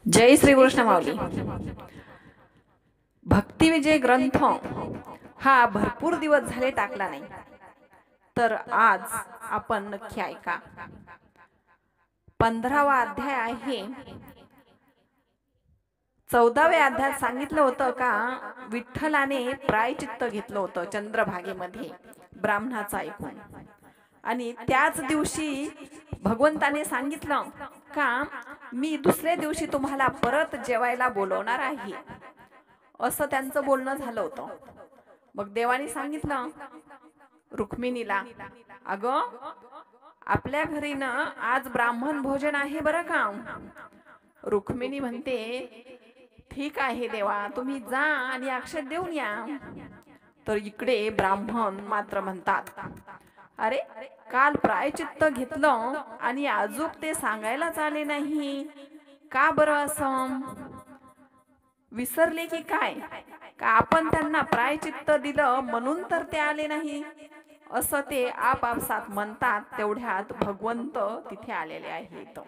जय श्री कृष्ण माऊली। भक्ती विजय ग्रंथ हा भरपूर दिवस झाले टाकला नाही, तर आज आपण नक्की ऐका। 15वा अध्याय आहे। 14व्या अध्यायात सांगितलं होतं का विठ्ठलाने प्रायचित्त घेतलं होतं चंद्रभागेमध्ये ब्राह्मणाचा ऐकून, आणि त्याच दिवशी भगवंताने सांगितलं का मी दुसऱ्या दिवशी तुम्हाला परत जेवायला बोलवणार आहे, असं त्यांचं बोलणं झालं होतं। मग देवाने सांगितलं रुक्मिणीला, अगं आपल्या घरी ना आज ब्राह्मण भोजन आहे बरं का। रुक्मिणी म्हणते ठीक आहे देवा, तुम्ही जा आणि अक्षत देऊन या। तर इकडे ब्राह्मण मात्र म्हणतात, अरे काल प्रायचित्त घेतलं आणि अजून ते सांगायलाच आले नाही का बरं? असं विसरले की काय? का आपण त्यांना प्रायचित्त दिलं म्हणून तर ते आले नाही, असं ते आपापसात म्हणतात। तेवढ्यात भगवंत तिथे आलेले आहेत।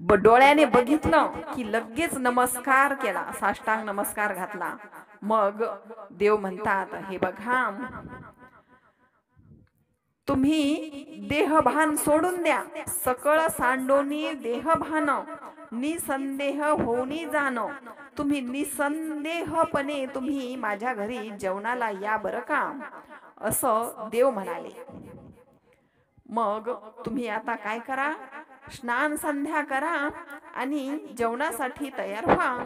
डोळ्याने बघितलं की लगेच नमस्कार केला, साष्टांग नमस्कार घातला। मग देव म्हणतात, हे बघा तुम्ही देहभान सोडून द्या, सकळ सांडोनी देहभान, निसंदेह होऊनी जाण, तुम्ही निसंदेहपणे तुम्ही माझ्या घरी जेवणाला या बरं का, असं देव म्हणाले। मग तुम्ही आता काय करा, स्नान संध्या करा आणि जेवणासाठी तयार व्हा।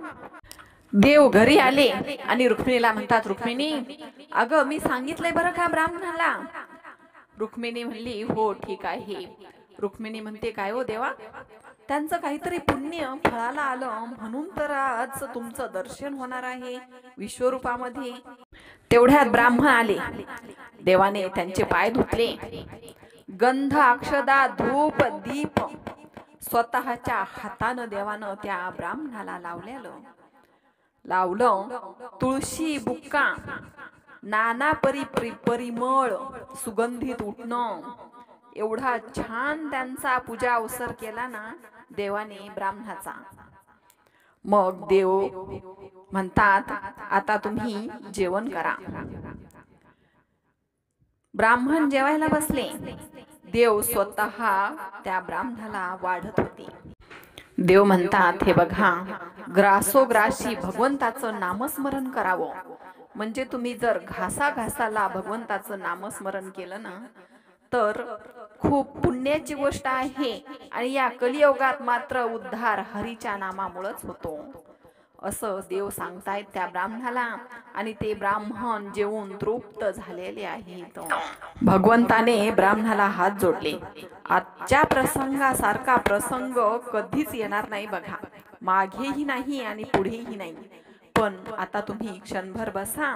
देव घरी आले आणि रुक्मिणीला म्हणतात, रुक्मिणी अगं मी सांगितलंय बरं का ब्राह्मणाला। रुक्मिणी म्हणली हो ठीक आहे। रुक्मिणी म्हणते काय हो देवा, त्यांचं काहीतरी पुण्य फळाला आलं म्हणून तर आज तुमचं दर्शन होणार आहे विश्वरूपामध्ये। तेवढ्यात ब्राह्मण आले, देवाने त्यांचे पाय धुतले, गंध अक्षदा धूप दीप स्वतःच्या हातानं देवानं त्या ब्राह्मणाला लावलं। तुळशी बुक्का, नाना परिमळ सुगंधित उठणं, एवढा छान त्यांचा पूजा अवसर केला ना देवाने ब्राह्मणाचा। मग देव म्हणतात आता तुम्ही जेवण करा। ब्राह्मण जेवायला बसले, देव स्वतः त्या ब्राह्मणाला वाढत होते। देव म्हणतात, हे बघा ग्रासोग्राशी भगवंताचं नामस्मरण करावं, म्हणजे तुम्ही जर घासाघासाला भगवंताचं नामस्मरण केलं ना तर खूप पुण्याची गोष्ट आहे, आणि या कलियुगात मात्र उद्धार हरीच्या नामामुळेच होतो, असं देव सांगतायत त्या ब्राह्मणाला। आणि ते ब्राह्मण जेवून तृप्त झालेले आहेत। भगवंताने ब्राह्मणाला हात जोडले, आजच्या प्रसंगासारखा प्रसंग कधीच येणार नाही बघा, मागेही नाही आणि पुढेही नाही, पण आता तुम्ही क्षणभर बसा,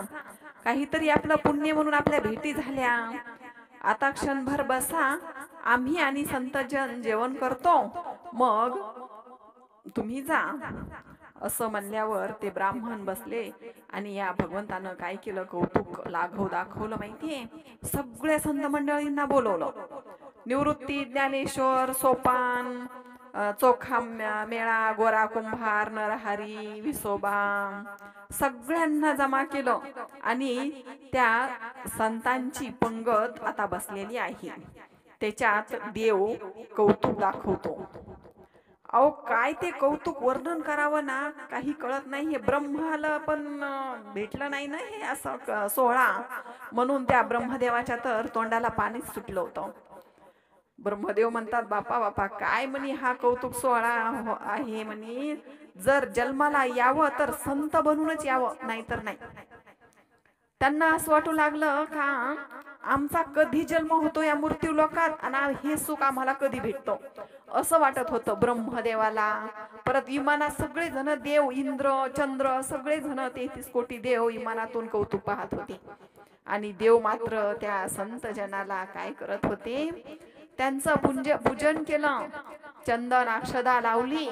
काहीतरी आपलं पुण्य म्हणून आपल्या भेटी झाल्या, आता क्षणभर बसा, आम्ही आणि संतजन जेवण करतो, मग तुम्ही जा। असं म्हणल्यावर ते ब्राह्मण बसले आणि या भगवंतानं काय केलं, कौतुक दाखवलं माहितीये, सगळ्या संत मंडळींना बोलवलं, निवृत्ती, ज्ञानेश्वर, सोपान, चोखा मेळा, गोरा कुंभार, नरहरी, विसोबा, सगळ्यांना जमा केलं आणि त्या संतांची पंगत आता बसलेली आहे। त्याच्यात देव कौतुक दाखवतो। अहो काय ते कौतुक वर्णन करावं ना, काही कळत नाही। हे ब्रह्माला पण भेटलं नाही ना हे असं सोहळा, म्हणून त्या ब्रह्मदेवाच्या तर तोंडाला पाणीच सुटलं होतं। ब्रह्मदेव म्हणतात, बापा काय म्हणे हा कौतुक सोहळा आहे म्हणे, जर जन्माला यावं तर संत बनूनच यावं, नाहीतर नाही। त्यांना असं वाटू लागलं का आमचा कधी जन्म होतो या मृत्यू लोकात, आणि हे सुख आम्हाला कधी भेटतो, असं वाटत होतं ब्रह्मदेवाला। परत विमानात सगळे जण देव, इंद्र, चंद्र, सगळे जण 33 कोटी देव विमानातून कौतुक पाहत होते, आणि देव मात्र त्या संत जनाला काय करत होते, त्यांचं पूजन केलं, चंदन अक्षदा लावली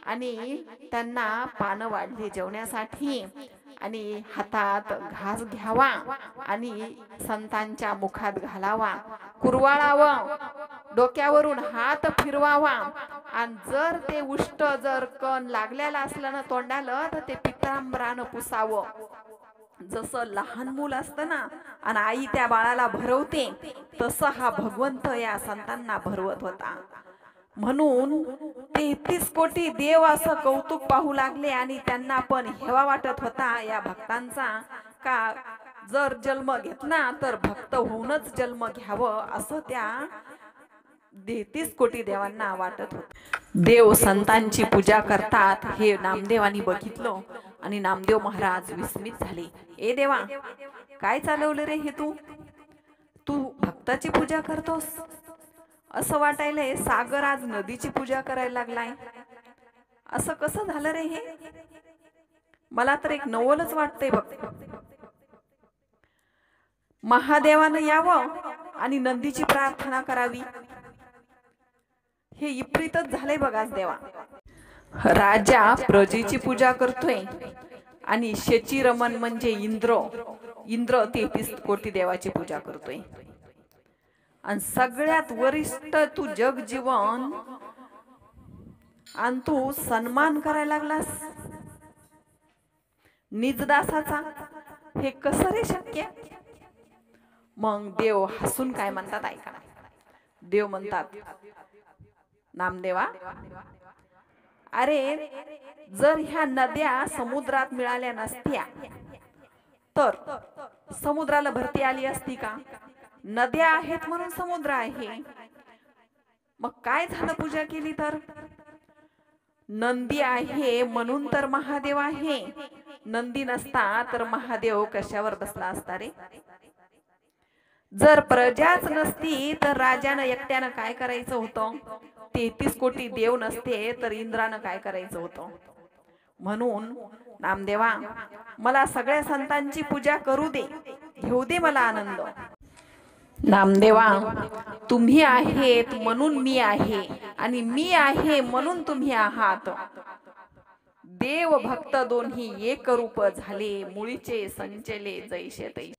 आणि त्यांना पानं वाढली जेवण्यासाठी, आणि हातात घास घ्यावा आणि संतांच्या मुखात घालावा, कुरवाळावं, डोक्यावरून हात फिरवावा, आणि जर ते उष्ट जर कण लागलेला असलं ना तोंडाला तर ते पितांबरानं पुसावं. जसं लहान मूल असतं ना आणि आई त्या बाळाला भरवते, तसं हा भगवंत या संतांना भरवत होता. म्हणून 33 कोटी देव असं कौतुक पाहू लागले आणि त्यांना पण हेवा वाटत होता या भक्तांचा, का जर जन्म घेतला तर भक्त होऊनच जन्म घ्यावं असं त्या 33 कोटी देवांना वाटत होत. देव संतांची पूजा करतात हे नामदेवांनी बघितलं आणि नामदेव महाराज विस्मित झाले. ए देवा, काय चालवलं रे हे तू? तू भक्ताची पूजा करतोस? असं वाटायलंय सागर आज नदीची पूजा करायला लागलाय. असं कसं झालं रे हे? मला तर एक नवलच वाटतंय बघ. महादेवानं यावं आणि नंदीची प्रार्थना करावी, हे विपरीतच झालंय बघ आज देवा. राजा प्रजेची पूजा करतोय आणि शचीरमन म्हणजे इंद्र 33 कोटी देवाची पूजा करतोय. आणि सगळ्यात वरिष्ठ तू जगजीवन आणि तू सन्मान करायला लागलास निजदासाचा. हे कसं रे शक्य? मग देव हसून काय म्हणतात ऐका. देव म्हणतात, नामदेवा, अरे जर ह्या नद्या समुद्रात मिळाल्या नसत्या तर समुद्राला भरती आली असती का? नद्या आहेत म्हणून समुद्र आहे. मग काय झालं पूजा केली तर? नंदी आहे म्हणून तर महादेव आहे. नंदी नसता तर महादेव कशावर बसला असता रे? जर प्रजाच नसती तर राजानं एकट्यानं काय करायचं होतं? 33 कोटी देव नसते तर इंद्रानं काय करायचं होतं? म्हणून नामदेवा, मला सगळ्या संतांची पूजा करू दे, घेऊ दे मला आनंद. नामदेवा, तुम्ही आहेत म्हणून मी आहे आणि मी आहे म्हणून तुम्ही आहात. देव भक्त दोन्ही एक रूप झाले, मुळीचे संचले जैसे तैसे.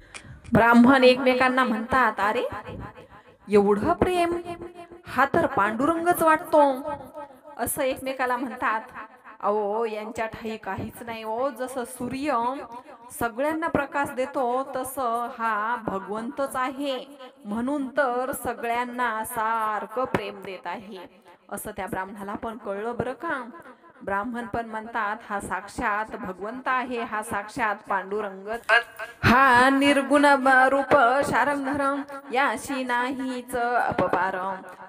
ब्राह्मण एकमेकांना म्हणतात, अरे एवढं प्रेम, हा तर पांडुरंगच वाटतो. असं एकमेकाला म्हणतात. अहो यांच्या ठाई काहीच नाही हो. जसं सूर्य सगळ्यांना प्रकाश देतो तसं हा भगवंतच आहे, म्हणून तर सगळ्यांना सारखं प्रेम देत आहे. असं त्या ब्राह्मणाला पण कळलं बरं का. ब्राह्मण पण म्हणतात, हा साक्षात भगवंत आहे, हा साक्षात पांडुरंग, हा निर्गुण रूप शारंगधरम, याशी नाहीच अपपार,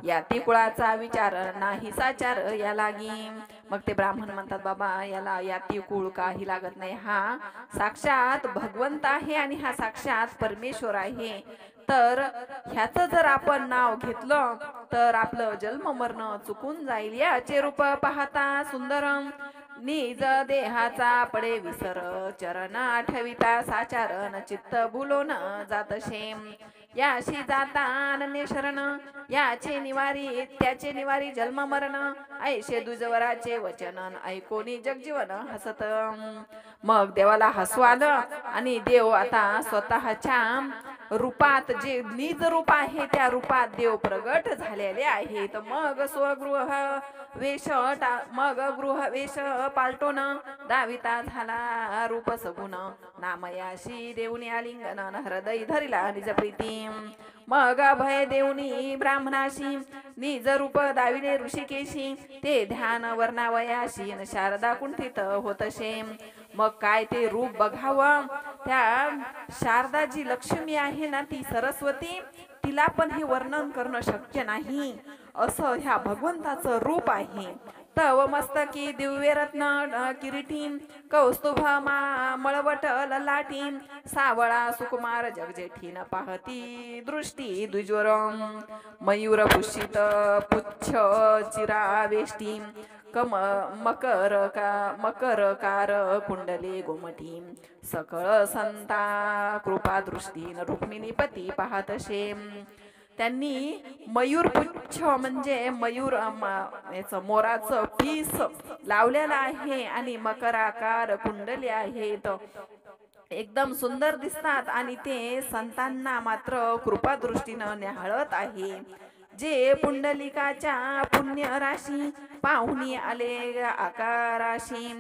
या ती कुळाचा विचार नाही साचार या लागी. मग ते ब्राह्मण म्हणतात, बाबा याला याती कुळ काही लागत नाही, हा साक्षात भगवंत आहे आणि हा साक्षात परमेश्वर आहे. तर ह्याचं जर आपण नाव घेतलं तर आपलं जन्म मरण चुकून जाईल. याचे रूप पाहता सुंदरम, निज देहाचा पडे विसर, चरण आठविता साचारण, चित्त भुलोन जात शेम, याशी जाता अनन्य शरण, याचे निवारी त्याचे निवारी जन्म मरण, ऐशे दुजवराचे वचन, ऐकोनी जगजीवन हसत. मग देवाला हसू आलं आणि देव आता स्वतःच्या रूपात, जे निज रूप आहे त्या रूपात देव प्रगट झालेले आहेत. मग गृह वेश पालटोन, दाविता झाला रूप सगुण, नामयाशी देऊनी आलिंगन, हृदय धरिला निज प्रीती. मग अभय देऊनी ब्राह्मणाशी, निज रूप दाविले ऋषिकेशी, ते ध्यान वर्णावयाशी, शारदा कुंठित होतशे. मग काय ते रूप बघावं. त्या शारदा जी लक्ष्मी आहे ना, ती सरस्वती, तिला पण हे वर्णन करणं शक्य नाही असं ह्या भगवंताचं रूप आहे. तव मस्तकी दिव्य रत्न किरीटी, कौस्तुभ मळवट ललाटी, सावळा सुकुमार जगजेठी, पाहती दृष्टी द्विज्वरम, मयूर पुष्पित पुच्छ चिरावेष्टी, मकरकार कुंडले गोमटी, सकळ संता कृपा दृष्टी, रुक्मिणीपती पाहतशे. त्यांनी मयूरपुच्छ म्हणजे मयूर याचं मोराचं पीस लावलेलं आहे आणि मकराकार कुंडले आहेत. एकदम सुंदर दिसतात आणि ते संतांना मात्र कृपादृष्टीनं न्याहाळत आहे. जे पुंडलिकाच्या पुण्य राशी पाहुणी आले आकाराशी,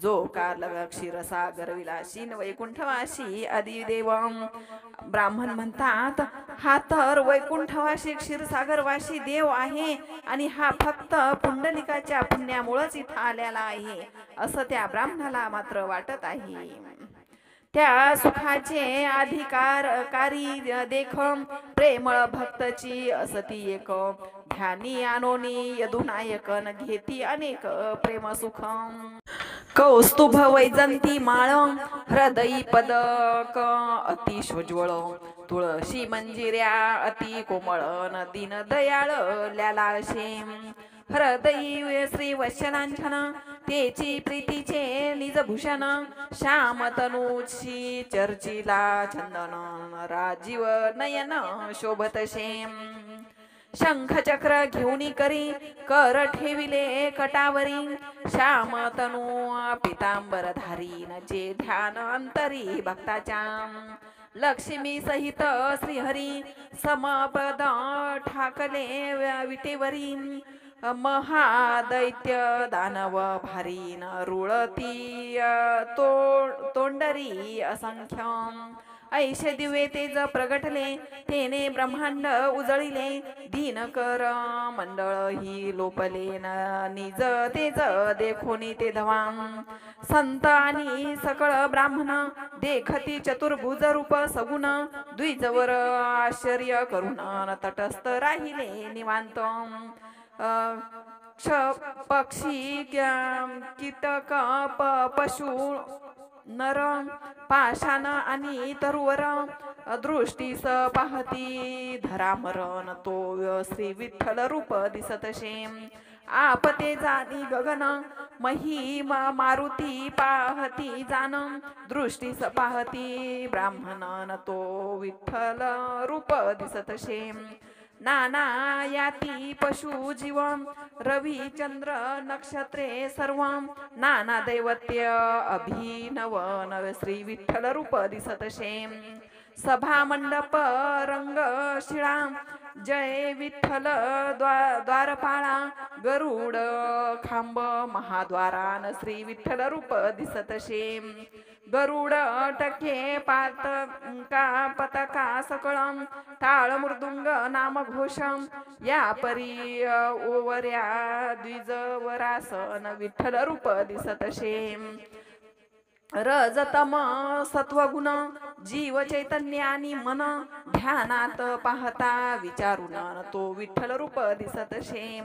जो काल क्षीरसागर विलासी वैकुंठवासी अधिदेव. ब्राह्मण म्हणतात, हा तर वैकुंठवासी क्षीरसागरवासी देव आहे आणि हा फक्त पुंडलिकाच्या पुण्यामुळेच इथं आलेला आहे असं त्या ब्राह्मणाला मात्र वाटत आहे. त्या सुखाचे अधिकारकारी देख, प्रेमळ भक्तची असती एक, ध्यानी आणोनी यदुनायकन घेती अनेक प्रेम सुख. कौस्तुभ वैजंती माळ, हृदयी पदक अति स्वज्वळ, तुळशी मंजिऱ्या अति कोमळ, दीन दयाळ ल्यालाशे. हृदयी श्री वत्सलांछन, तेची प्रीतीचे निजभूषण, श्याम तनूची चर्चिला चंदन, राजीव नयन शोभतशे. शंख चक्र घेऊनी करी, कर ठेविले कटावरी, श्याम तनू पितांबरधारी, जे ध्यान अंतरी भक्ताच्या. लक्ष्मी सहित श्रीहरी समपद ठाकले विटेवरी, महादैत्य दानव भारी, रुळती तोंडरी असंख्य. ऐशे दिवे तेज प्रगटले, तेने ब्रह्मांड उजळिले, दीनकर मंडळ ही लोपले, निज तेज देखोनी ते धवाम. संत आणि सकळ ब्राह्मण, देखती चतुर्भुज रूप सगुण, द्विजवर आश्चर्य करून तटस्थ राहिले निवांत. पक्षी कीटक पशु नर, पाषाण आणि तरुवर, दृष्टीस पाहती धरामरण, तो श्री विठ्ठल रूप दिसतशे. आपते जानी गगन, मही मारुती पाहती जान, दृष्टीस पाहती ब्राह्मणन, तो विठ्ठल रूप दिसतशे. नाना याती पशु जीव, रवी चंद्र नक्षत्रे सर्व, नाना दैवत्य अभिनव, नव श्री विठ्ठल रूप दिसतशे. सभा मंडप रंग शिळा, जय विठ्ठल द्वारपाळा, गरुड खांब महाद्वारान, श्री विठ्ठल रूप दिसतशे. गरुड टके पातका पताका सकळम, टाळ मृदुंग नाम घोषम, या परी ओवऱ्या द्विजवरासन, विठ्ठल रूप दिसतशे. रजतम सत्वगुण, जीव चैतन्य आणि मन, ध्यानात पाहता विचारून, तो विठ्ठल रूप दिसतशे.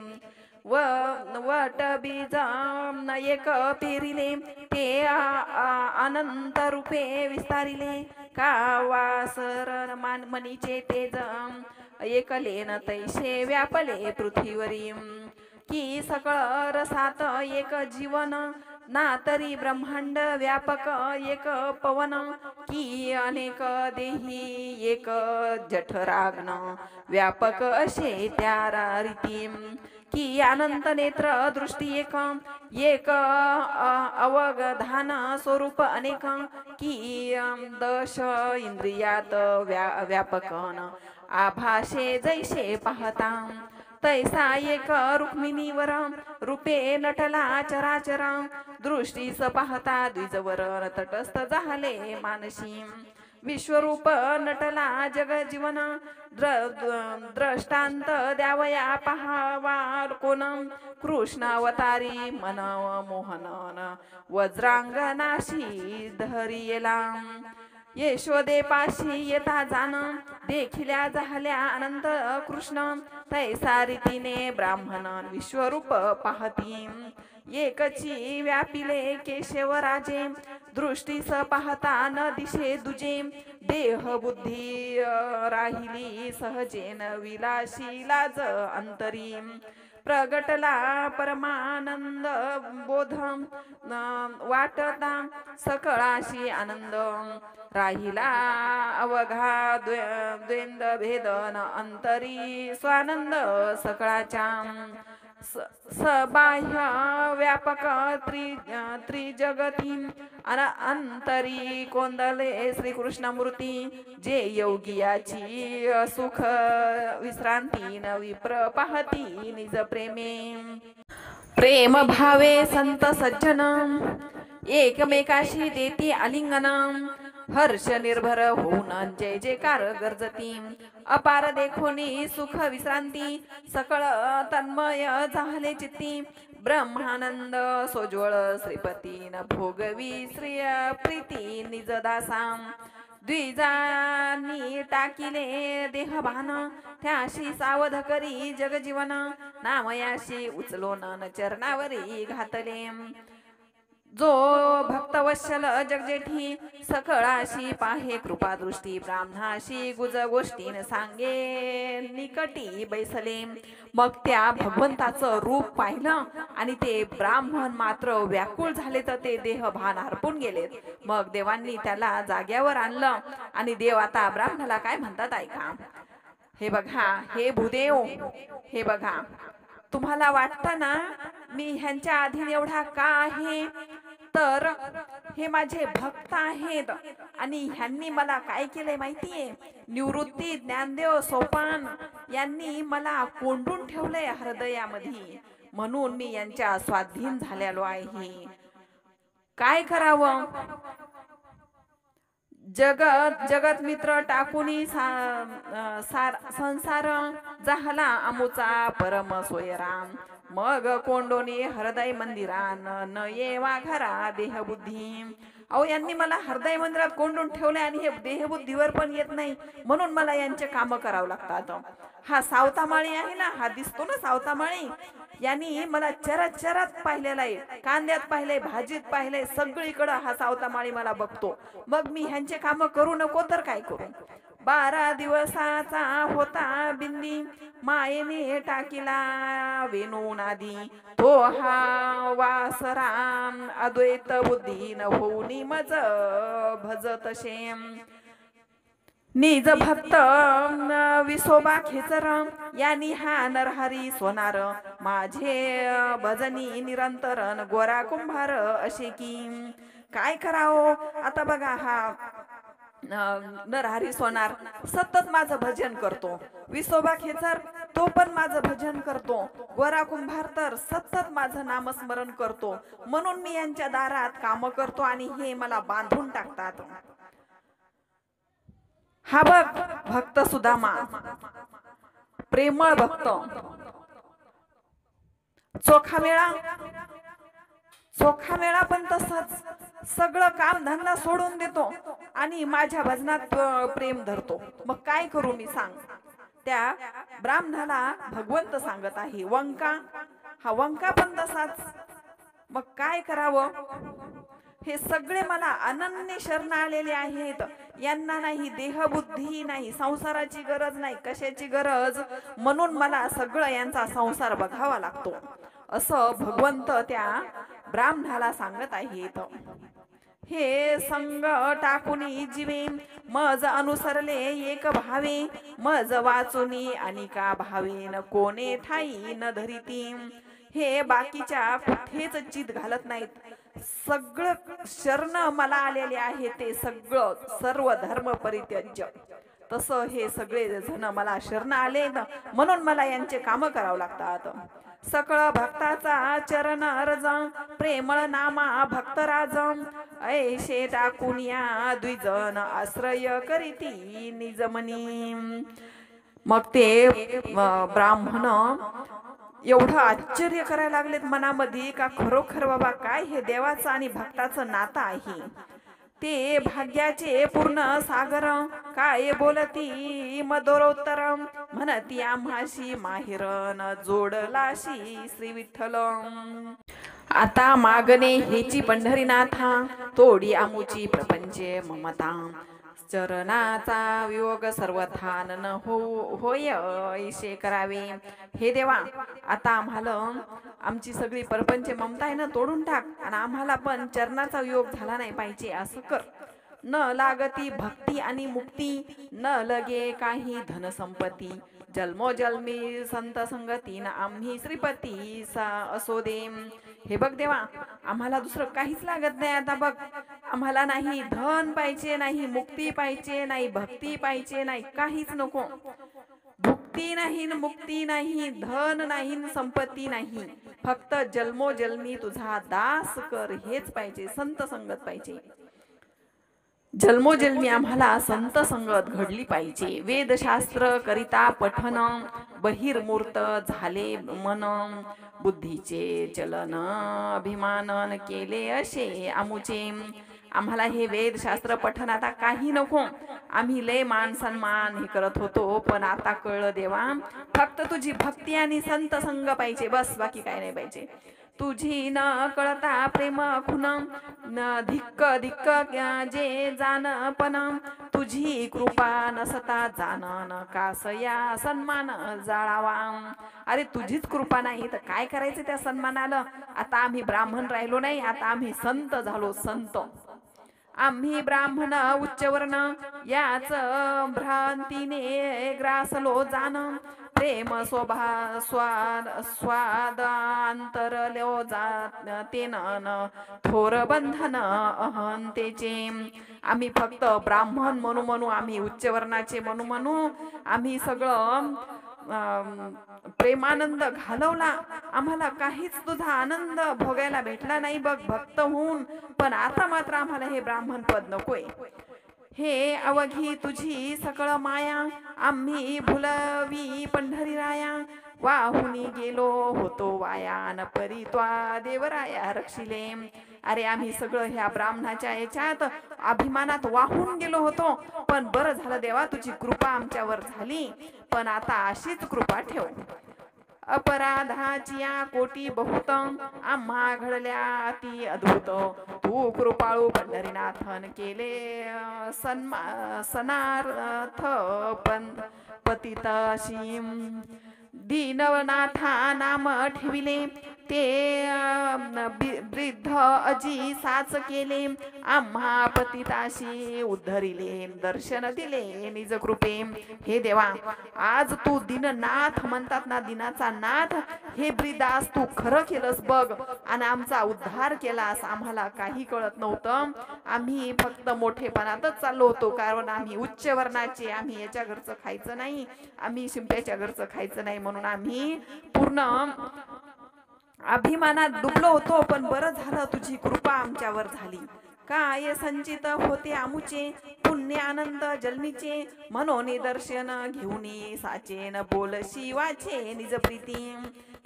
वट बीज एक पेरिले, ते अनंत रूपे विस्तारिले, कावासर मनीचे तेज, एकलेन तैसे व्यापले पृथ्वीवरी. की सकळ रसात एक जीवन, ना तरी ब्रह्मांड व्यापक एक पवन, की अनेक देही एक जठराग्न, व्यापक असे त्या रीती. की अनंत नेत्र दृष्टी एक, एक अवगधान स्वरूप अनेक, की दश इंद्रियात व्यापकन, आभाषे जैसे पाहता. तैसा एक रुक्मिणीवर रूपे नटला चराचर, दृष्टीस पाहता द्विजवर तटस्थ झाले मानसी. विश्वरूप नटला जगजीवन, द्रष्टांत द्यावया पाहावा कोण, कृष्ण अवतारी मनव मोहनन, वज्रांगनाशी धरियेला. यशोदेपाशी येता जाण, देखिल्या झाल्या अनंत कृष्ण, तैसा रीतीने ब्राह्मण विश्वरूप पाहती. एकची व्यापिले केशवराजे, दृष्टीस पाहता न दिशे दुजे, देह बुद्धी राहिली सहजेन, विलासी लाज अंतरी. प्रगटला परमानंद बोध, वाटता सकळाशी आनंद, राहिला अवघा द्वेंद भेदन, अंतरी स्वानंद सकळाच्या. सबाह्य व्यापक त्रिजगती अंतरी कोंदले श्रीकृष्ण मूर्ती जे योगियाची सुख विश्रांती न विप्र पाहती निज प्रेमे प्रेम भावे संत सज्जन एकमेकाशी देती आलिंगन हर्ष निर्भर होऊन जय जयकार गर्जती अपार देखोनी सुख विश्रांती सकळ तन्मय झाले चित्ती ब्रह्मानंद सोज्वळ श्रीपतीन भोगवी श्रिय प्रीती निज दासा द्विजानी टाकिले देहभान त्याशी सावध करी जगजीवन नामयाशी उचलोन चरणावरी घातले जो भक्तवत्सल जगजेठी सकळाशी पाहे कृपादृष्टी ब्राह्मणाशी गुज गोष्टीन सांगे निकटी बैसले मग त्या भगवंताचं रूप पाहिलं आणि ते ब्राह्मण मात्र व्याकुळ झाले तर ते देह भान हरपून गेले मग देवांनी त्याला जाग्यावर आणलं आणि देव आता ब्राह्मणाला काय म्हणतात ऐका हे बघा हे भूदेव हे बघा तुम्हाला वाटतं ना मी ह्यांच्या अधीन एवढा का आहे तर हे माझे भक्त आहेत आणि ह्यांनी मला काय केलंय माहितीये निवृत्ती ज्ञानदेव सोपान यांनी मला कोंडून ठेवलंय हृदयामध्ये म्हणून मी यांच्या स्वाधीन झालेलो आहे काय करावं जगत मित्र टाकुनी संसार झाला आमुचा परम सोयराम मग कोंडोनी हृदय मंदिरान न येवा घरा देहबुद्धी अहो यांनी मला हृदय मंदिरात कोंडून ठेवले आणि हे देहबुद्धीवर पण येत नाही म्हणून मला यांचे काम करावं लागतात हा सावतामाळी आहे ना हा दिसतो ना सावतामाळी यांनी मला चरात पाहिलेला आहे कांद्यात पाहिले भाजीत पाहिले सगळीकडे हा सावतामाळी मला बघतो मग मी ह्यांचे काम करू नको तर काय करू 12 दिवसाचा होता बिंदी मायेने टाकिला वेणूनादी तो हा वासराम अद्वैत बुद्धी न होऊनी मज भजत शेम निज भक्त विसोबा खेचर यानी हा नरहरी सोनार माझे भजनी निरंतरन गोरा कुंभार असे की काय करावं आता बघा हा नरहरी सोनार सतत माझं भजन करतो विसोबा खेचर तो पण माझं भजन करतो गोरा कुंभार तर सतत माझं नामस्मरण करतो म्हणून मी यांच्या दारात काम करतो आणि हे मला बांधून टाकतात हा बघ भक्त सुदामा प्रेमळ भक्त चोखा मेळा पण तसंच सगळं काम धंदा सोडून देतो आणि माझ्या भजनात प्रेम धरतो मग काय करू मी सांग त्या ब्राह्मणाला भगवंत सांगत आहे वंका हा वंका पण तसाच मग काय करावं हे सगळे मला अनन्य शरण आलेले आहेत यांना नाही देहबुद्धी नाही संसाराची गरज नाही कशाची गरज म्हणून मला सगळं यांचा संसार बघावा लागतो असं भगवंत त्या ब्राह्मणाला सांगत आहेत हे संग टाकुनी जीवे मज अनुसरले एक भावे मज वाचुनी अनिका भावे न कोणे ठाई न धरिती हे बाकीच्या कुठेच चित घालत नाहीत सगळं शरण मला आलेले आहे ते सगळं सर्व धर्म परित्याज्य तसं हे सगळे जण मला शरण आले म्हणून मला यांचे काम करावं लागतात सकळ भक्ताचा चरण अर्ज प्रेमळ नामा भक्तराज ऐशे टाकुनिया द्विजन आश्रय करीती निजमनी मग ते ब्राह्मण एवढं आश्चर्य करायला लागलेत मनामध्ये का खरोखर बाबा काय हे देवाचं आणि भक्ताचं नातं आहे ते भाग्याचे पूर्ण सागर काय बोलती मदोरोत्तर म्हणती आम्हाशी माहिरन जोडलाशी श्री विठ्ठल आता मागणे हेची पंढरीनाथा तोडी आमुची प्रपंचे ममता चरणाचा वियोग सर्वथा न होय ऐशे करावे हे देवा आता आम्हाला आमची सगळी परपंच ममता आहे ना तोडून टाक आणि आम्हाला पण चरणाचा वियोग झाला नाही पाहिजे असं कर न लागती भक्ती आणि मुक्ती न लगे काही धनसंपत्ती जन्मोजन्मी संत संगतीन आम्ही श्रीपती असो दे. हे बघ देवा, आम्हाला दुसरं काहीच लागत नाही. आता बघ, आम्हाला नाही धन पाहिजे, नाही मुक्ती पाहिजे, नाही भक्ती पाहिजे, नाही काहीच नको. भुक्ती नाही, मुक्ती नाही, धन नाही, संपत्ती नाही, फक्त जन्मोजन्मी तुझा दास कर हेच पाहिजे. संत संगत पाहिजे. जन्मोजन्मी आम्हाला संत संगत घडली पाहिजे. वेदशास्त्र करिता पठन बहिर्मूर्त झाले मन, बुद्धीचे चलन अभिमानन केले असे आमुचे. आम्हाला हे वेदशास्त्र पठन आता काही नको. आम्ही लय मान सन्मान हे करत होतो, पण आता कळलं देवा, फक्त तुझी भक्ती आणि संत संग पाहिजे, बस, बाकी काय नाही पाहिजे. तुझी न कळता प्रेम खुन न धिक्क धिक्क जे जानपण, तुझी कृपा नसता जानन कासया सन्मान जाळावा. अरे तुझीच कृपा नाही तर काय करायचं त्या सन्मानाला. आता आम्ही ब्राह्मण राहिलो नाही, आता आम्ही संत झालो, संत. आम्ही ब्राह्मण उच्चवर्ण याच भ्रांतीने ग्रासलो जाण, प्रेम स्वादांतरलो जातेन थोर बंधन अहंतेचे. आम्ही फक्त ब्राह्मण म्हणू म्हणू, आम्ही उच्चवर्णाचे म्हणू म्हणू आम्ही सगळं प्रेमानंद घालवला. आम्हाला काहीच तुझा आनंद भोगायला भेटला नाही बघ भक्त होऊन. पण आता मात्र आम्हाला हे ब्राह्मण पद नकोय. हे अवघी तुझी सकळ माया, आम्ही भुलवी पंढरीराया. वाहुनी गेलो होतो वाया, न परी त्वा देवराया रक्षिले. अरे आम्ही सगळं ह्या ब्राह्मणाच्या याच्यात अभिमानात वाहून गेलो होतो, पण बरं झालं देवा, तुझी कृपा आमच्यावर झाली. पण आता अशीच कृपा ठेव. अपराधाची कोटी बहुत, आम्हा घडल्या अति अद्भुत. तू कृपाळू पंढरीनाथन केले सनार्थ पतिताशी. दीननाथा नाम ठेविले ते वृद्ध अजी साच केले. आम्हा पतिताशी उद्धरिले दर्शन दिले निज कृपे. हे देवा, आज तू दीननाथ म्हणतात ना, दिनाचा नाथ, हे ब्रिदास तू खरं केलंस बघ, आणि आमचा उद्धार केलास. आम्हाला काही कळत नव्हतं. आम्ही फक्त मोठेपणातच चाललो होतो, कारण आम्ही उच्च वर्णाचे, आम्ही याच्या घरचं खायचं नाही, आम्ही शिंप्याच्या घरचं खायचं नाही, म्हणून आम्ही पूर्ण अभिमानात डुबलो होतो. पण बरं झालं तुझी कृपा आमच्यावर झाली. काय संचित होते आमुचे पुण्य आनंद जन्मीचे, म्हणून दर्शन घेऊन साचेन बोल शिवाचे निज प्रीती.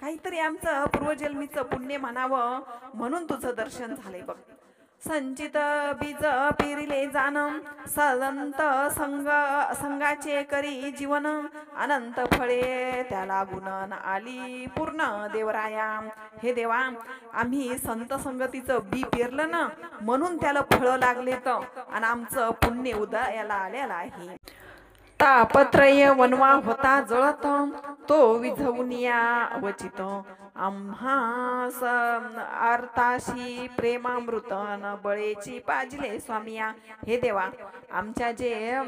काहीतरी आमचं पूर्वजन्मीचं पुण्य म्हणावं म्हणून तुझं दर्शन झाले बघ. संचित बीज पेरिले जाण, संत संगाचे करी जीवन, अनंत फळे त्याला गुणन आली पूर्ण देवराया. हे देवा, आम्ही संत संगतीचं बी पेरलं ना, म्हणून त्याला फळं लागलेत, आणि आमचं पुण्य उदयाला आलेलं आहे. तापत्रय वनवा होता जळत, तो विझवून या अवचित. आम्हा आर्ताशी प्रेमामृतन बळेची पाजले स्वामिया. हे देवा, आमच्या जे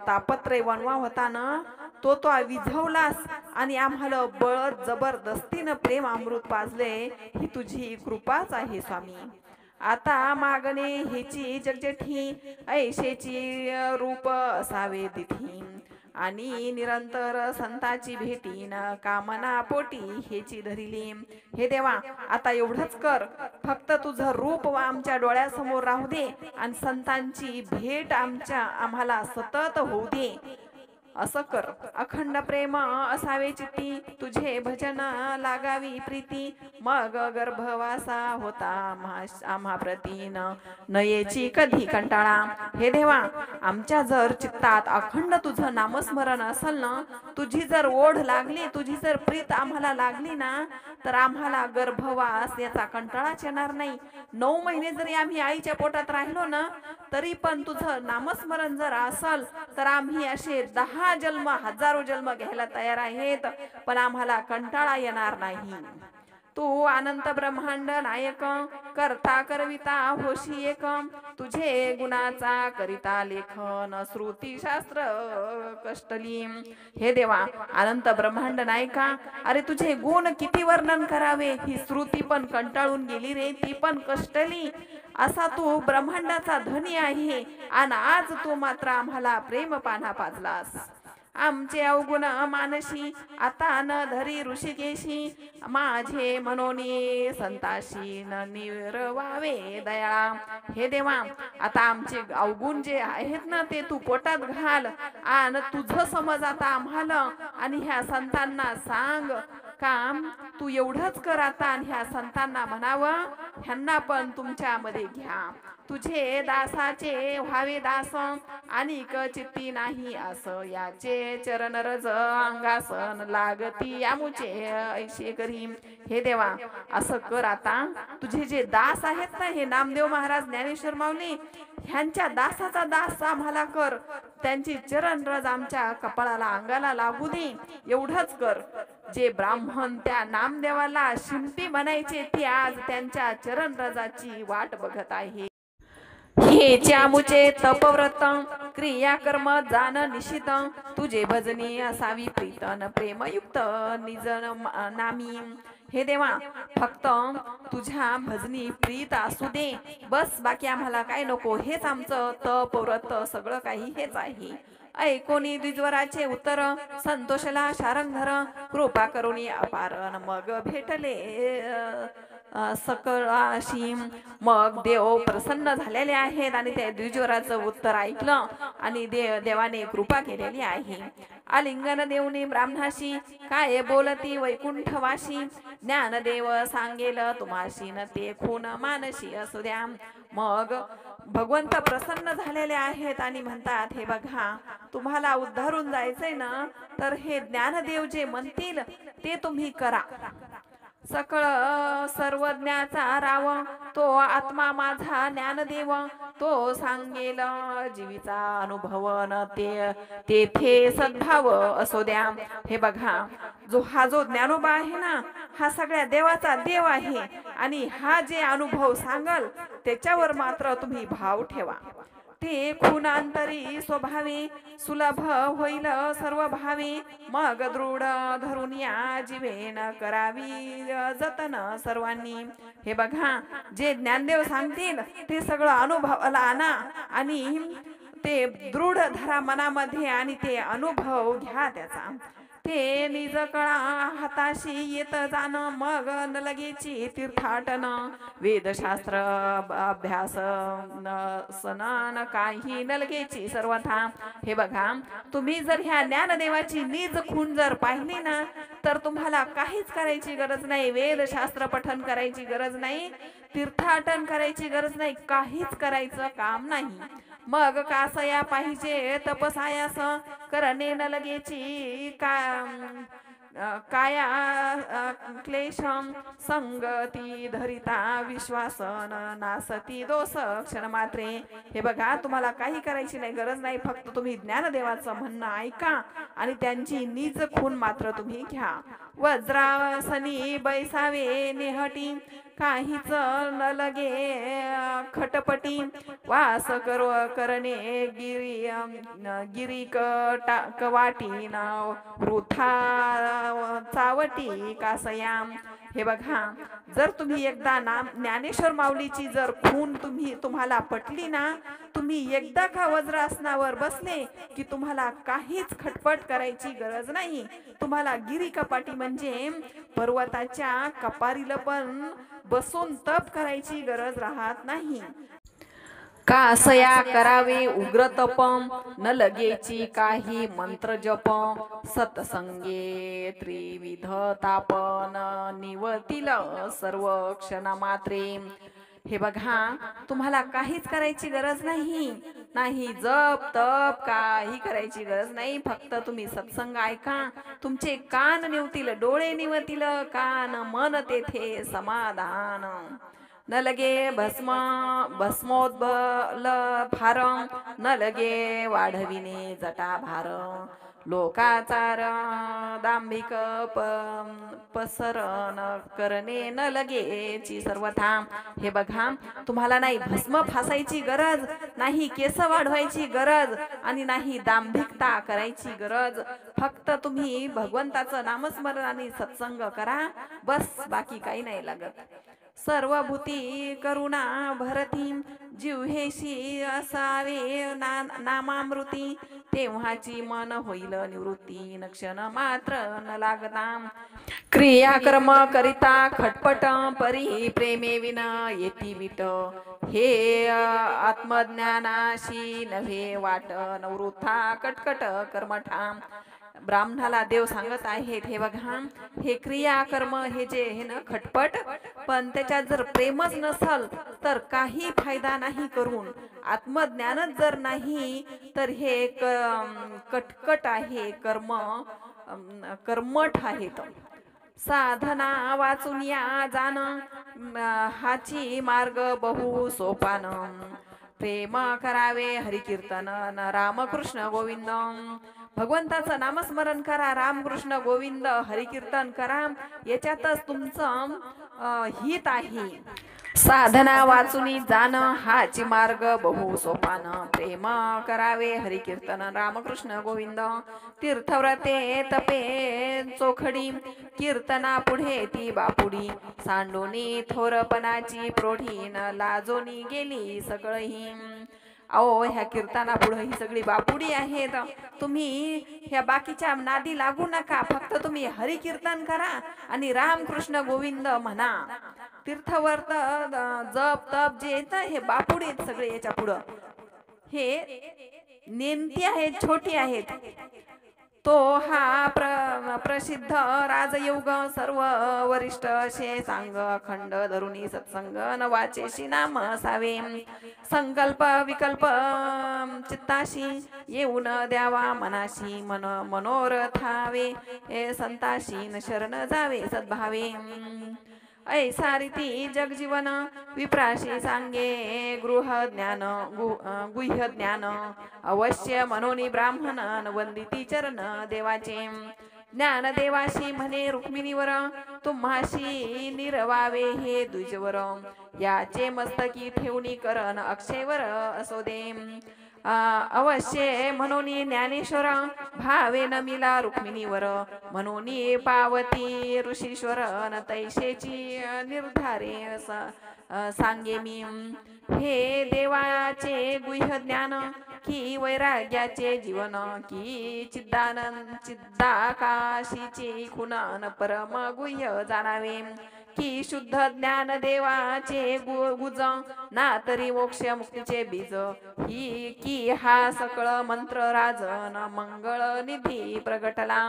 तापत्रय वनवा होता ना, तो विझवलास, आणि आम्हाला बळ जबरदस्तीनं प्रेम अमृत पाजले. ही तुझी कृपाच आहे स्वामी. आता मागणे हेची जगजेठी, ऐशेची रूप असावे तिथी, आणि निरंतर संताची भेटीन कामना पोटी हेची धरिली. हे देवा, आता एवढंच कर, फक्त तुझं रूप आमच्या डोळ्यासमोर राहू दे, आणि संतांची भेट आम्हाला सतत होऊ दे. असं कर. अखंड प्रेम असावे चित्ती, तुझे भजन लागावी प्रीती. मग गर्भवासा होता आम्हा प्रतीन, नयेची कधी कंटाळा. हे देवा, आमच्या जर चित्तात अखंड तुझं नामस्मरण असेल ना, तुझी जर ओढ लागली, तुझी जर प्रीत आम्हाला लागली ना, तर आम्हाला गर्भवास याचा कंटाळाच येणार नाही. 9 महिने जरी आम्ही आईच्या पोटात राहिलो ना, तरी पण तुझं नामस्मरण जर असल, तर आम्ही असे 10 जन्म, हजारो जन्म घ्यायला तयार आहेत, पण आम्हाला कंटाळा येणार नाही. तू अनंत ब्रह्मांड नायक, करता करविता होशी एक, तुझे गुणाचा करिता लेखन, श्रुती शास्त्र कष्टली. हे देवा अनंत ब्रह्मांड नायका, अरे तुझे गुण किती वर्णन करावे, ही श्रुती पण कंटाळून गेली रे, ती पण कष्टली. असा तू ब्रह्मांडाचा धनी आहे, आणि आज तू मात्र आम्हाला प्रेम पाना पाजलास. आमचे अवगुण मानशी आता न धरी ऋषिकेशी, माझे मनोनी संताशी न निर्वावे दया. हे देवा आता आमचे अवगुण जे आहेत ना ते तू पोटात घाल, आणि तुझं समज आता आम्हाला आणि ह्या संतांना सांग. काम तू एवढंच कर आता, आणि ह्या संतांना म्हणावं ह्यांना पण तुमच्यामध्ये घ्या. तुझे दासाचे व्हावे दास, आणि चित्ती नाही असं, याचे चरण रज अंगासन लागती आमुचे ऐशे करी. हे देवा असं कर आता, तुझे जे दास आहेत ना हे नामदेव महाराज, ज्ञानेश्वर माऊली, ह्यांच्या दासाचा दास आम्हाला कर. त्यांची चरण रज आमच्या कपाळाला अंगाला लागू दे, एवढंच कर. जे ब्राह्मण त्या नामदेवाला शिंपी म्हणायचे ते आज त्यांच्या चरण रजाची वाट बघत आहे. हे चामुचे तपव्रत क्रियाकर्म जाण निशित, तुझे भजनी असावी प्रीतन प्रेमयुक्त निज नामी. हे देवा फक्त तुझ्या भजनी प्रीत असू दे बस, बाकी आम्हाला काय नको. हेच आमचं तप व्रत सगळं काही हेच आहे. ऐकोनी द्विजवराचे उत्तर, संतोषला शारंगधर, कृपा करुणी अपारण मग भेटले सकळाशी. मग देव प्रसन्न झालेले आहेत आणि त्या द्विजवराचं उत्तर ऐकलं आणि देवाने कृपा केलेली आहे. आलिंगन देऊनी ब्राह्मणाशी, काय बोलती वैकुंठवाशी, ज्ञानदेव सांगेल तुम्हाशी न ते खून मानशी असू द्या. मग भगवंत प्रसन्न झालेले आहेत आणि म्हणतात, हे बघा तुम्हाला उद्धारून जायचंय ना, तर हे ज्ञानदेव जे म्हणतील ते तुम्ही करा. सकळ सर्वज्ञाचा राव, तो आत्मा माझा ज्ञानदेव, तो सांगेल जीवीचा अनुभवन, ते तेथे सद्भाव असो द्या. हे बघा हा जो ज्ञानोबा आहे ना, हा सगळ्या देवाचा देव आहे, आणि हा जे अनुभव सांगल त्याच्यावर मात्र तुम्ही भाव ठेवा. ते खुनांतरी स्वभावे, सुलभ होईल सर्व भावे, मग दृढ धरून या जीवेन करावी जतन सर्वांनी. हे बघा जे ज्ञानदेव सांगतील ते सगळं अनुभवाला आणा, आणि ते दृढ धरा मनामध्ये, आणि ते अनुभव घ्या त्याचा. ते निज कळा हाताशी येत जाण, मग न लगेची तीर्थाटन, वेदशास्त्र अभ्यास सनन काही न लगेची सर्वथा. हे बघा तुम्ही जर ह्या ज्ञानदेवाची निज खूण जर पाहिली ना, तर तुम्हाला काहीच करायची गरज नाही. वेदशास्त्र पठन करायची गरज नाही, तीर्थाटन करायची गरज नाही, काहीच करायचं काम नाही. मग कासया पाहिजे तपसायास, करणे न लगेची काया क्लेशम, संगती धरिता विश्वासन नासती दोष क्षण मात्रे. हे बघा तुम्हाला काही करायची नाही गरज नाही, फक्त तुम्ही ज्ञानदेवाचं म्हणणं ऐका आणि त्यांची निज खूण मात्र तुम्ही घ्या. वज्रासनी बैसावे नेहटी, काहीच न लगे खटपटी, वास करणे गिरी कवाटी वृथा चावटी कासयाम. हे बघा जर तुम्ही एकदा ज्ञानेश्वर माऊलीची जर खूण तुम्हाला पटली ना, तुम्ही एकदा का वज्रासनावर बसले की तुम्हाला काहीच खटपट करायची गरज नाही. तुम्हाला गिरी कपाटी म्हणजे पर्वताच्या कपारीला पण बसून तप करायची गरज राहत नाही. कासया करावे उग्र तप, न लगेची काही मंत्र जप, सत्संगे त्रिविध तापन निवतील सर्व क्षण मात्रे. हे बघा तुम्हाला काहीच करायची गरज नाही, जप तप काही करायची गरज नाही. फक्त तुम्ही सत्संग ऐका, तुमचे कान निवतील, डोळे निवतील, कान मन तेथे समाधान. न लगे भस्मोद्बल भार, न लगे वाढविणे जटा भार, लोकाचार दांभिक पसरण करणे न लगेची सर्वथा. हे बघा, तुम्हाला नाही भस्म फासायची गरज, नाही केस वाढवायची गरज, आणि नाही दांभिकता करायची गरज. फक्त तुम्ही भगवंताचं नामस्मरण आणि सत्संग करा, बस, बाकी काही नाही लागत. सर्वभूती करुणा भरती जिव्हेशी असावे नामामृती. तेव्हाची मन होईल निवृत्ती, न क्षण मात्र न लागता. क्रियाकर्म करिता खटपट परी प्रेमे विना येती विट. हे आत्मज्ञानाशी नव्हे वाट, नवृथा कटकट कर्मठा. ब्राह्मणाला देव सांगत आहेत, हे बघा, हे क्रिया कर्म हे जे आहे ना खटपट, पण त्याच्यात जर प्रेमच नसल तर काही फायदा नाही करून. आत्मज्ञानच जर नाही तर हे कटकट आहे, कर्मठ आहेत. साधना वाचून या जाण हाची मार्ग बहु सोपान. प्रेम करावे हरिकीर्तन रामकृष्ण गोविंद. भगवंताचं नामस्मरण करा, रामकृष्ण गोविंद हरिकीर्तन करा, याच्यातच तुमचं हित आहे. साधना वाचुनी जाण हाची मार्ग बहु सोपान. प्रेम करावे हरिकीर्तन रामकृष्ण गोविंद. तीर्थव्रते तपे चोखडी कीर्तना पुढे ती बापुडी. सांडोनी थोरपणाची प्रोढीन लाजोनी गेली सगळही. अहो, ह्या कीर्तना पुढे ही सगळी बापुडी आहेत. तुम्ही ह्या बाकीच्या नादी लागू नका, फक्त तुम्ही हरी कीर्तन करा आणि रामकृष्ण गोविंद म्हणा. तीर्थवर्त जप तप जे येत हे बापुडी आहेत सगळे. याच्या पुढं हे नेमती आहेत, छोटी आहेत. तो हा प्रसिद्ध राजयोग सर्व वरिष्ठ शे सांग. खंड धरुणी सत्संग न वाचेशी नाम असावे. संकल्प विकल्प चित्ताशी येऊन द्यावा मनाशी. मनोरथावे संताशी न शरण जावे सद्भावे. ऐसा रीती जगजीवन विप्राशी सांगे. गुह्य ज्ञान अवश्य मनोनी ब्राह्मण वंदिती चरण देवाचे. ज्ञान देवाशी म्हणे रुक्मिणीवर तुम्हाशी निरवावे हे द्विजवर. याचे मस्तकी ठेवणी करण अक्षयवर असो दे. अवश्य म्हणून ज्ञानेश्वर भावे नमिला रुक्मिणीवर. म्हणून पावती ऋषीश्वर न तैशेची निर्धारे सांगे मी. हे देवाचे गुह्य ज्ञान की वैराग्याचे जीवन की चिद्दाकाशीचे खुनान परम गुह्य जाणावे. की शुद्ध ज्ञान देवाचे गुज ना तरी मोक्ष मुक्तीचे बीज. ही की हा सकळ मंत्र राजन मंगळ निधी प्रगटला.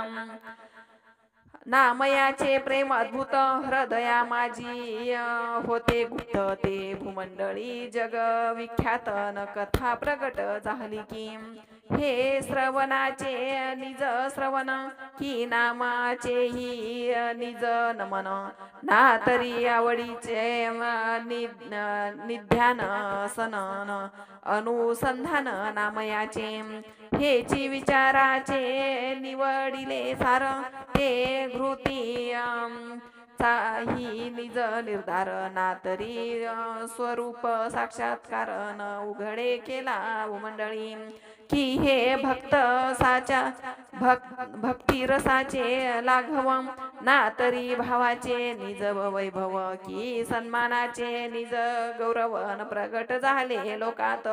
नामयाचे प्रेम अद्भुत हृदया माझी होते गुप्त. ते भूमंडळी जग विख्यात न कथा प्रगट झाली की. हे श्रवणाचे निज श्रवण की नामाचेही निज नमन. ना तरी आवडीचे निध्यान सनन अनुसंधान नामयाचे. हेची विचाराचे निवडिले सार. ते घृती ही निज निर्धार. ना तरी स्वरूप साक्षात्कार न उघडे केला मंडळी. की हे भक्त साच्या भक्ती रसाचे लाघव. ना तरी भावाचे निज वैभव. की सन्मानाचे निज गौरव न प्रगट झाले लोकात.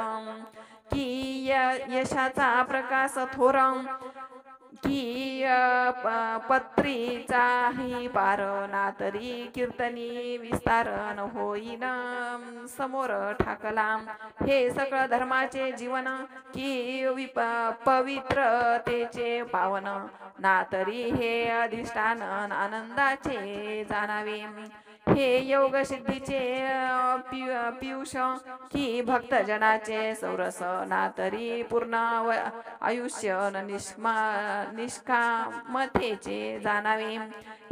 की यशाचा प्रकाश थोर. की पत्रीचाही पार. ना तरी कीर्तनी विस्तारण होईन समोर ठाकला. हे सगळं धर्माचे जीवन की पवित्रतेचे पावन. ना तरी हे अधिष्ठान आनंदाचे जाणावे. हे योग सिद्धीचे पियुष की भक्तजनाचे सौरस ना तरी पूर्ण आयुष्य निष्कामतेचे जाणावे.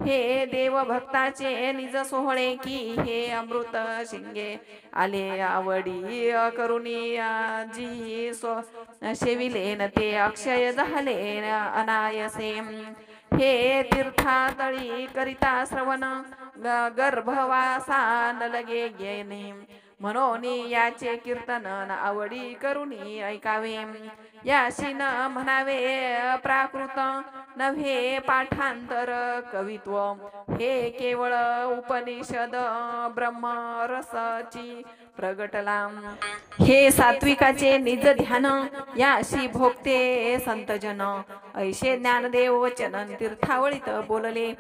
हे देव भक्ताचे निज सोहळे की हे अमृत शिंगे आले आवडी करुणी जी शेविले न ते अक्षय झाले अनायसे. हे तीर्थातळी करिता श्रवण गर्भवासा न लगे घेणे म्हणून याचे कीर्तन आवडी करुणी ऐकावे. याशी न म्हणावे प्राकृत नव्हे पाठांतर कवित्व. हे केवळ उपनिषद ब्रह्मरसाची प्रगटला. हे सात्विकाचे निज ध्यान याशी भोगते संतजन. ऐशे ज्ञानदेव वचन तीर्थावळीत बोलले.